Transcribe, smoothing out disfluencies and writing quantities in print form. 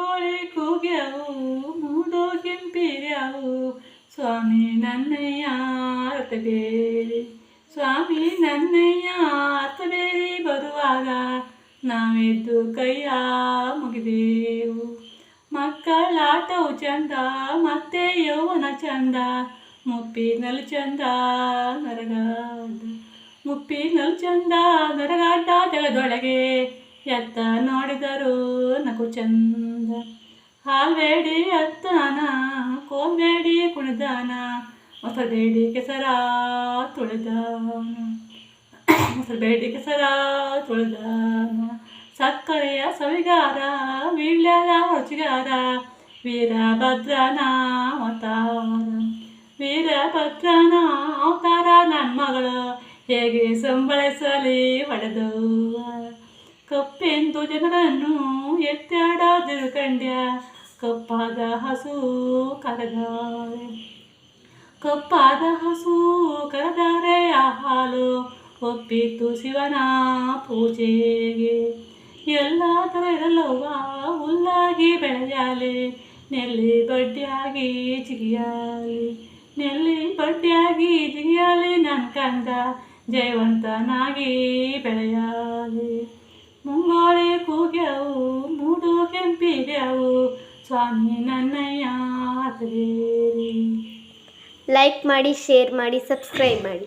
ಮುಂಗೋಳಿ ಕೂಗ್ಯಾವು ಮೂಡೋ ಕೆಂಪಿರ್ಯಾವು ಸ್ವಾಮಿ ನನ್ನಯ್ಯ ಅರ್ಥಬೇರಿ ಸ್ವಾಮಿ ನನ್ನಯ್ಯ ಅರ್ಥಬೇರಿ ಬರುವಾಗ ನಾವೆದ್ದು ಕೈಯ ಮುಗಿದೆವು ಮಕ್ಕಳಾಟವು ಚಂದ ಮತ್ತೆ ಯೌವನ ಚಂದ ಮುಪ್ಪಿನಲ್ಲಿ ಚಂದ ನರಗಾಡ ಮುಪ್ಪಿನಲ್ಲಿ ಚಂದ ನರಗಾಟ ಜಗದೊಳಗೆ ಎತ್ತ ನೋಡಿದರು ನಗು ಚಂದ ಹಾಲ್ಬೇಡಿ ಅತ್ತಾನ ಕೋಲ್ಬೇಡಿ ಕುಣಿದಾನ ಮೊಸಬೇಡಿ ಕೆಸರ ತುಳಿದಾನ ಮೊಸಬೇಡಿ ಕೆಸರ ತುಳಿದಾನ ಸಕ್ಕರೆಯ ಸವಿಗಾರ ವೀಳ್ಯದ ರುಚಿಗಾರ ವೀರಭದ್ರನ ಅವತಾರ ವೀರಭದ್ರನ ಅವತಾರ ನನ್ನ ಮಗಳು ಹೇಗೆ ಸಂಬಳಿಸಲಿ ಹೊಡೆದವ್ವ ಕಪ್ಪೆಂದು ಜನರನ್ನು ಎತ್ತಾಡದಿರು ಕಂಡ್ಯ ಕಪ್ಪಾದ ಹಸು ಕರೆದಾರೆ ಕಪ್ಪಾದ ಹಸು ಕರೆದಾರೆ ಆ ಹಾಲು ಒಪ್ಪಿತು ಶಿವನ ಪೂಜೆಗೆ ಎಲ್ಲಾದರೂ ಇರಲ್ಲವ್ವ ಹುಲ್ಲಾಗಿ ಬೆಳೆಯಾಲಿ ನೆಲ್ಲಿ ಬಡ್ಡಿಯಾಗಿ ಜಿಗಿಯಾಲಿ ನೆಲ್ಲಿ ಬಡ್ಡಿಯಾಗಿ ಜಿಗಿಯಾಲಿ ನನ್ನ ಕಂದ ಜಯವಂತನಾಗಿ ಬೆಳೆಯಾಲಿ ಮುಂಗೋಳಿ ಕೂಗ್ಯಾವು ಮೂಡು ಕೆಂಪಿರ್ಯಾವು ಸ್ವಾಮಿ ನನ್ನಯ್ಯ ಅರ್ಥಬೇರಿ. ಲೈಕ್ ಮಾಡಿ, ಶೇರ್ ಮಾಡಿ, ಸಬ್ಸ್ಕ್ರೈಬ್ ಮಾಡಿ.